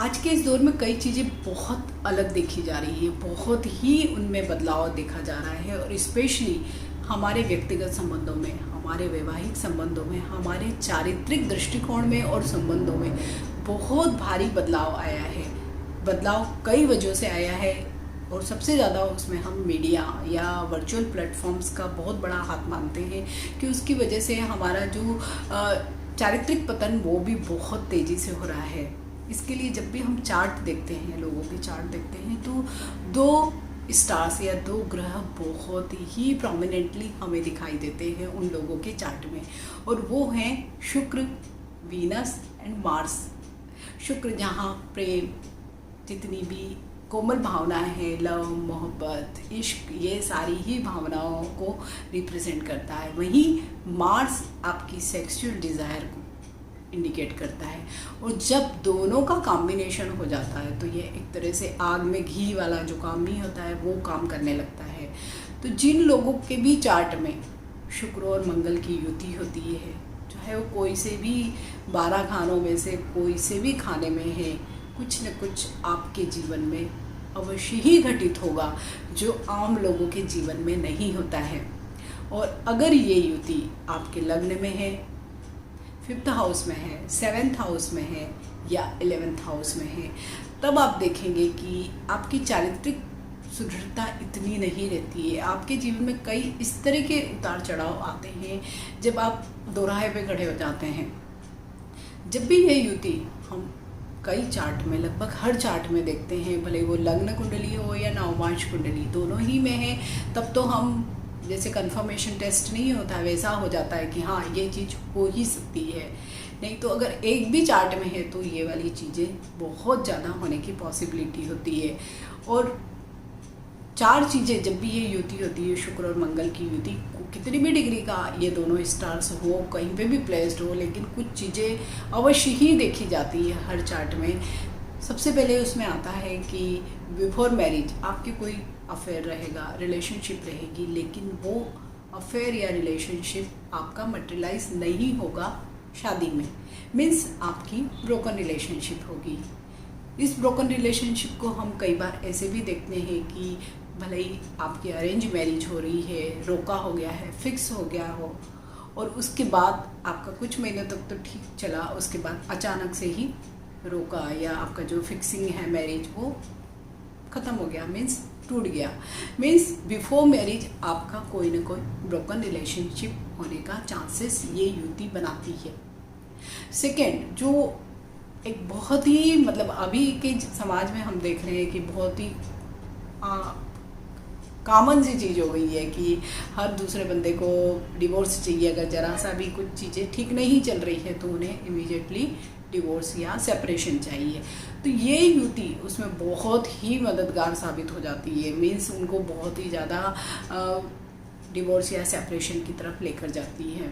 आज के इस दौर में कई चीज़ें बहुत अलग देखी जा रही है, बहुत ही उनमें बदलाव देखा जा रहा है और स्पेशली हमारे व्यक्तिगत संबंधों में, हमारे वैवाहिक संबंधों में, हमारे चारित्रिक दृष्टिकोण में और संबंधों में बहुत भारी बदलाव आया है। बदलाव कई वजहों से आया है और सबसे ज़्यादा उसमें हम मीडिया या वर्चुअल प्लेटफॉर्म्स का बहुत बड़ा हाथ मानते हैं कि उसकी वजह से हमारा जो चारित्रिक पतन वो भी बहुत तेज़ी से हो रहा है। इसके लिए जब भी हम चार्ट देखते हैं, लोगों के चार्ट देखते हैं, तो दो स्टार्स या दो ग्रह बहुत ही प्रोमिनेंटली हमें दिखाई देते हैं उन लोगों के चार्ट में, और वो हैं शुक्र, वीनस एंड मार्स। शुक्र जहाँ प्रेम, जितनी भी कोमल भावनाएं हैं, लव, मोहब्बत, इश्क, ये सारी ही भावनाओं को रिप्रेजेंट करता है। वहीं मार्स आपकी सेक्सुअल डिज़ायर को इंडिकेट करता है। और जब दोनों का कॉम्बिनेशन हो जाता है तो ये एक तरह से आग में घी वाला जो काम नहीं होता है वो काम करने लगता है। तो जिन लोगों के भी चार्ट में शुक्र और मंगल की युति होती है, चाहे वो कोई से भी 12 खानों में से कोई से भी खाने में है, कुछ न कुछ आपके जीवन में अवश्य ही घटित होगा जो आम लोगों के जीवन में नहीं होता है। और अगर ये युति आपके लग्न में है, 5th हाउस में है, 7th हाउस में है या 11th हाउस में है, तब आप देखेंगे कि आपकी चारित्रिक सुदृढ़ता इतनी नहीं रहती है। आपके जीवन में कई इस तरह के उतार चढ़ाव आते हैं जब आप दोराहे पे खड़े हो जाते हैं। जब भी ये युति हम कई चार्ट में, लगभग हर चार्ट में देखते हैं, भले वो लग्न कुंडली हो या नवमांश कुंडली, दोनों ही में है, तब तो हम जैसे कंफर्मेशन टेस्ट नहीं होता वैसा हो जाता है कि हाँ ये चीज़ हो ही सकती है। नहीं तो अगर एक भी चार्ट में है तो ये वाली चीज़ें बहुत ज़्यादा होने की पॉसिबिलिटी होती है। और 4 चीज़ें जब भी ये युति होती है, शुक्र और मंगल की युति, कितनी भी डिग्री का ये दोनों स्टार्स हो, कहीं पे भी प्लेस्ड हो, लेकिन कुछ चीज़ें अवश्य ही देखी जाती है हर चार्ट में। सबसे पहले उसमें आता है कि बिफोर मैरिज आपके कोई अफेयर रहेगा, रिलेशनशिप रहेगी, लेकिन वो अफेयर या रिलेशनशिप आपका मटेरियलाइज नहीं होगा शादी में। मीन्स आपकी ब्रोकन रिलेशनशिप होगी। इस ब्रोकन रिलेशनशिप को हम कई बार ऐसे भी देखते हैं कि भले ही आपकी अरेंज मैरिज हो रही है, रोका हो गया है, फिक्स हो गया हो, और उसके बाद आपका कुछ महीनों तक तो ठीक चला, उसके बाद अचानक से ही रोका या आपका जो फिक्सिंग है मैरिज वो ख़त्म हो गया, मीन्स टूट गया। मीन्स बिफोर मैरिज आपका कोई ना कोई ब्रोकन रिलेशनशिप होने का चांसेस ये युति बनाती है। सेकेंड, जो एक बहुत ही मतलब अभी के समाज में हम देख रहे हैं कि बहुत ही कॉमन सी चीज़ हो गई है कि हर दूसरे बंदे को डिवोर्स चाहिए। अगर ज़रा सा भी कुछ चीज़ें ठीक नहीं चल रही है तो उन्हें इमीडिएटली डिवोर्स या सेपरेशन चाहिए। तो ये युति उसमें बहुत ही मददगार साबित हो जाती है। मीन्स उनको बहुत ही ज़्यादा डिवोर्स या सेपरेशन की तरफ लेकर जाती है।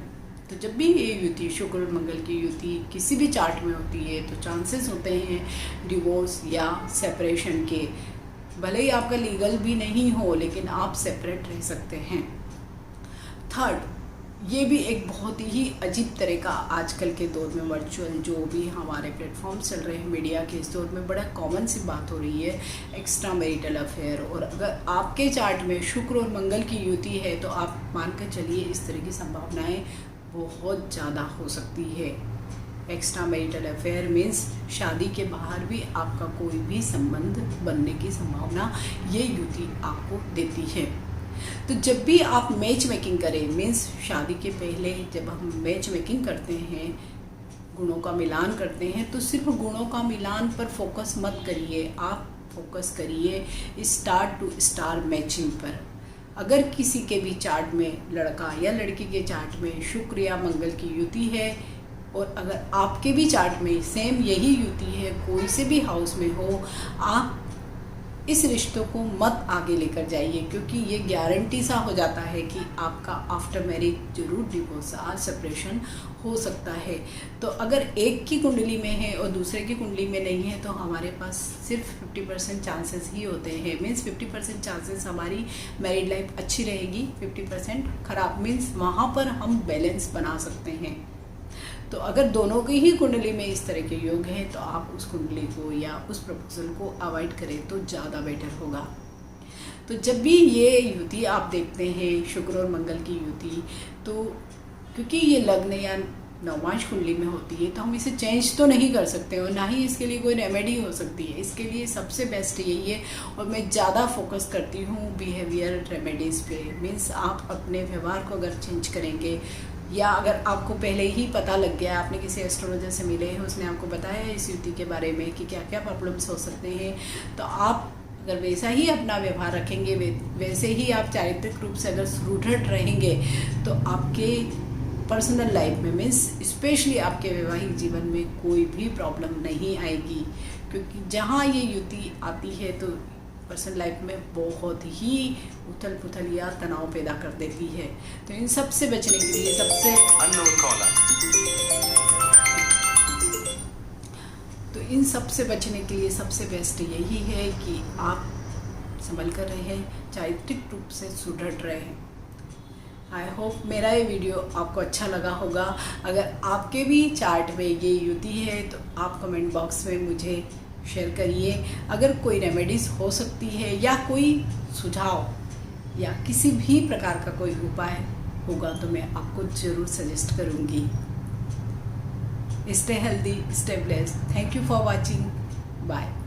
तो जब भी ये युति, शुक्र और मंगल की युति किसी भी चार्ट में होती है तो चांसेस होते हैं डिवोर्स या सेपरेशन के। भले ही आपका लीगल भी नहीं हो, लेकिन आप सेपरेट रह सकते हैं। थर्ड, ये भी एक बहुत ही अजीब तरह का आजकल के दौर में वर्चुअल जो भी हमारे प्लेटफॉर्म्स चल रहे हैं, मीडिया के इस दौर में बड़ा कॉमन सी बात हो रही है, एक्स्ट्रा मैरिटल अफेयर। और अगर आपके चार्ट में शुक्र और मंगल की युति है तो आप मान कर चलिए इस तरह की संभावनाएं बहुत ज़्यादा हो सकती है। एक्स्ट्रा मैरिटल अफेयर मीन्स शादी के बाहर भी आपका कोई भी संबंध बनने की संभावना ये युति आपको देती है। तो जब भी आप मैच मेकिंग करें, मीन्स शादी के पहले जब हम मैच मेकिंग करते हैं, गुणों का मिलान करते हैं, तो सिर्फ गुणों का मिलान पर फोकस मत करिए, आप फोकस करिए स्टार टू स्टार मैचिंग पर। अगर किसी के भी चार्ट में, लड़का या लड़की के चार्ट में शुक्र या मंगल की युति है और अगर आपके भी चार्ट में सेम यही युति है, कोई से भी हाउस में हो, आप इस रिश्तों को मत आगे लेकर जाइए, क्योंकि ये गारंटी सा हो जाता है कि आपका आफ्टर मैरिज जरूर डिवोर्स और सेपरेशन हो सकता है। तो अगर एक की कुंडली में है और दूसरे की कुंडली में नहीं है तो हमारे पास सिर्फ 50% चांसेस ही होते हैं। मीन्स 50% चांसेस हमारी मैरिड लाइफ अच्छी रहेगी, 50% खराब। मीन्स वहाँ पर हम बैलेंस बना सकते हैं। तो अगर दोनों की ही कुंडली में इस तरह के योग हैं तो आप उस कुंडली को या उस प्रपोजल को अवॉइड करें तो ज़्यादा बेटर होगा। तो जब भी ये युति आप देखते हैं शुक्र और मंगल की युति, तो क्योंकि ये लग्न या नवमांश कुंडली में होती है तो हम इसे चेंज तो नहीं कर सकते और ना ही इसके लिए कोई रेमेडी हो सकती है। इसके लिए सबसे बेस्ट यही है, और मैं ज़्यादा फोकस करती हूँ बिहेवियर रेमेडीज़ पे। मीन्स आप अपने व्यवहार को अगर चेंज करेंगे, या अगर आपको पहले ही पता लग गया, आपने किसी एस्ट्रोलॉजर से मिले हैं, उसने आपको बताया इस युति के बारे में कि क्या क्या प्रॉब्लम्स हो सकते हैं, तो आप अगर वैसा ही अपना व्यवहार रखेंगे, वैसे ही आप चारित्रिक रूप से अगर सुदृढ़ रहेंगे, तो आपके पर्सनल लाइफ में मीन्स स्पेशली आपके वैवाहिक जीवन में कोई भी प्रॉब्लम नहीं आएगी। क्योंकि जहाँ ये युति आती है तो पर्सनल लाइफ में बहुत ही उथल पुथल या तनाव पैदा कर देती है। तो इन सब से बचने के लिए सबसे बेस्ट यही है कि आप संभल कर रहें, चारित्रिक रूप से सुदृढ़ रहें। आई होप मेरा ये वीडियो आपको अच्छा लगा होगा। अगर आपके भी चार्ट में ये युति है तो आप कमेंट बॉक्स में मुझे शेयर करिए। अगर कोई रेमेडीज़ हो सकती है या कोई सुझाव या किसी भी प्रकार का कोई उपाय होगा तो मैं आपको ज़रूर सजेस्ट करूँगी। Stay healthy, stay blessed. Thank you for watching. Bye.